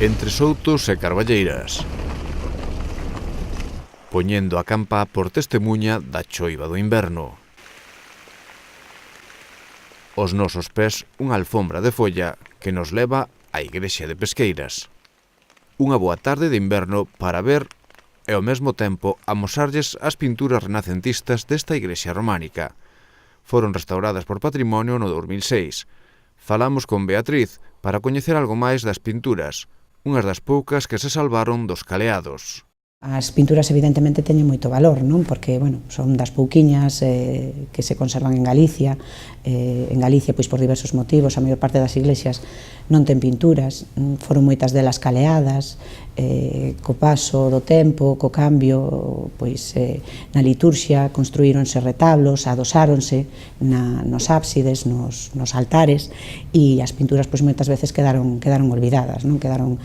entre soutos e carballeiras, poñendo a campa por testemunha da choiva do inverno. Os nosos pés unha alfombra de folla que nos leva á igrexa de Pesqueiras. Unha boa tarde de inverno para ver e ao mesmo tempo amosarlles as pinturas renacentistas desta igrexa románica. Foron restauradas por Patrimonio no 2006. Falamos con Beatriz para coñecer algo máis das pinturas, unhas das poucas que se salvaron dos caleados. As pinturas evidentemente teñen moito valor, non? Porque, bueno, son das pouquiñas que se conservan en Galicia. En Galicia, pois por diversos motivos, a maior parte das iglesias non ten pinturas, foron moitas delas caleadas, co paso do tempo, co cambio, pois na liturxia construíronse retablos, adosáronse nos ábsides, nos altares, e as pinturas pois moitas veces quedaron olvidadas, non? Quedaron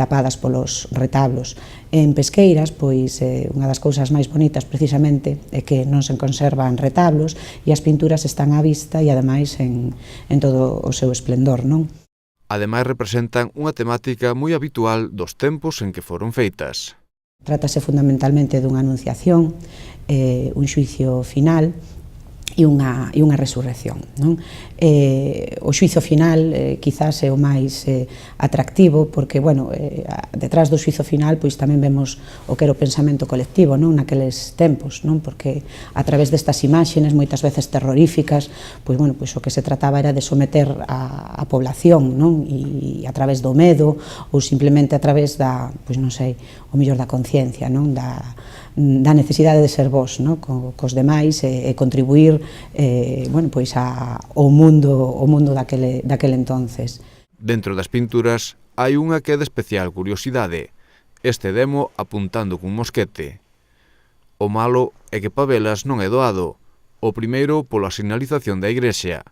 tapadas polos retablos. En Pesqueiras, pois unha das cousas máis bonitas precisamente é que non se conservan retablos e as pinturas están á vista e ademais en todo o seu esplendor, non? Ademais representan unha temática moi habitual dos tempos en que foron feitas. Trátase fundamentalmente dunha anunciación, un xuicio final e unha resurrección, non? O xuizo final quizás é o máis atractivo porque, bueno, detrás do xuizo final pois tamén vemos o que era o pensamento colectivo, non? Naqueles tempos, non? Porque a través destas imaxes moitas veces terroríficas, pois, bueno, pois o que se trataba era de someter a población, non? E a través do medo ou simplemente a través da, pois non sei, o mellor da conciencia, non? Da necesidade de ser vos, non? Cos demais e contribuir, bueno, pois ao mundo daquele entonces. Dentro das pinturas hai unha que é de especial curiosidade, este demo apuntando cun mosquete. O malo é que pa velas non é doado, o primeiro pola sinalización da igrexa,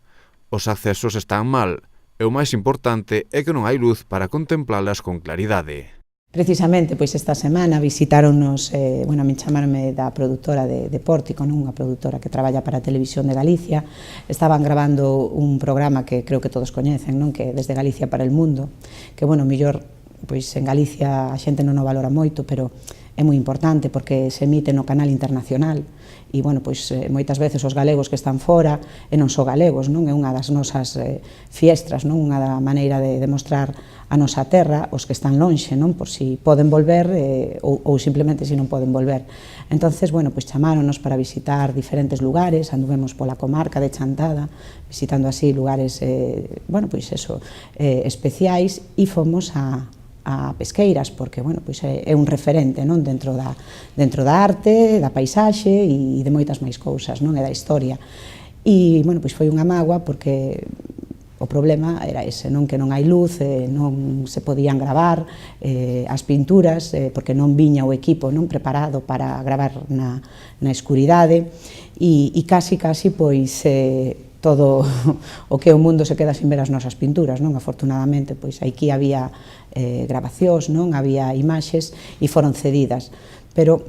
os accesos están mal, e o máis importante é que non hai luz para contemplalas con claridade. Precisamente, pois esta semana visitáronnos, bueno, a min chamarme da produtora de Pórtico, non? Unha produtora que traballa para a Televisión de Galicia. Estaban grabando un programa que creo que todos coñecen, non? Que Desde Galicia para el Mundo, que, bueno, mellor, pois en Galicia a xente non o valora moito, pero é moi importante porque se emite no canal internacional e, bueno, pois moitas veces os galegos que están fora, e non só galegos, non? É unha das nosas fiestras, non? Unha da maneira de demostrar a nosa terra, os que están lonxe, non? Por si poden volver ou simplemente si non poden volver. Entonces, bueno, pois chamáronos para visitar diferentes lugares, anduvemos pola comarca de Chantada, visitando así lugares, bueno, pois eso, especiais, e fomos a Pesqueiras, porque, bueno, pois é un referente, non? Dentro da arte, da paisaxe e de moitas máis cousas, non? E da historia. E, bueno, pois foi unha mágoa porque o problema era ese, non? Que non hai luz, non se podían gravar as pinturas, porque non viña o equipo, non? Preparado para gravar na escuridade, e casi, pois, todo o que o mundo se queda sin ver as nosas pinturas, non? Afortunadamente, pois aquí había grabacións, non? Había imaxes e foron cedidas. Pero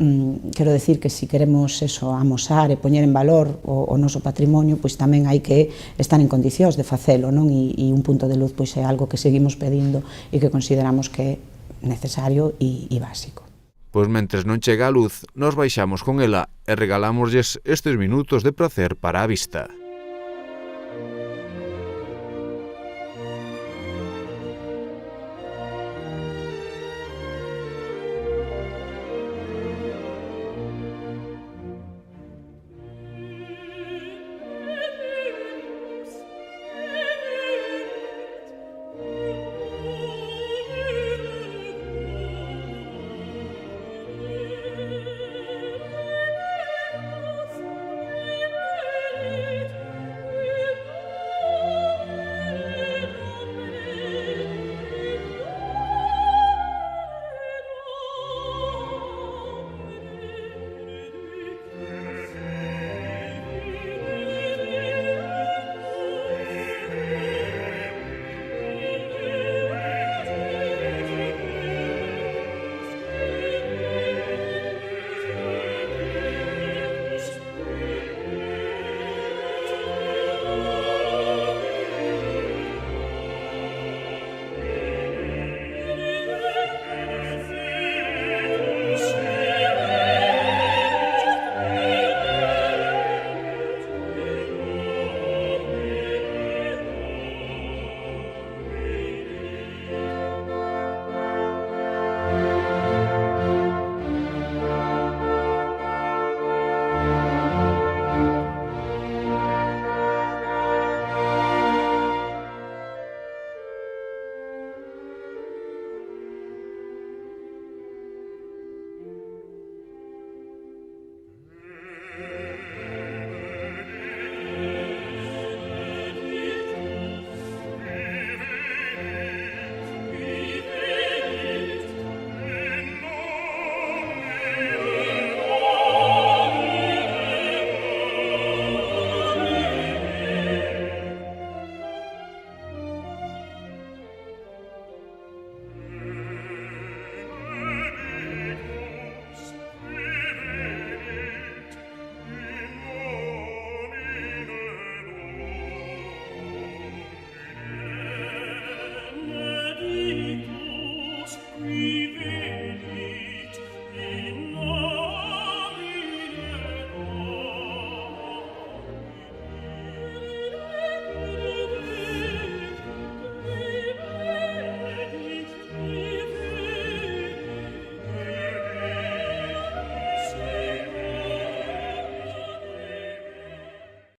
quero decir que se queremos eso, amosar e poñer en valor o noso patrimonio, pois tamén hai que estar en condicións de facelo, non? E un punto de luz pois é algo que seguimos pedindo e que consideramos que é necesario e básico. Pois mentres non chega a luz, nos baixamos con ela e regalámoslles estes minutos de prazer para a vista.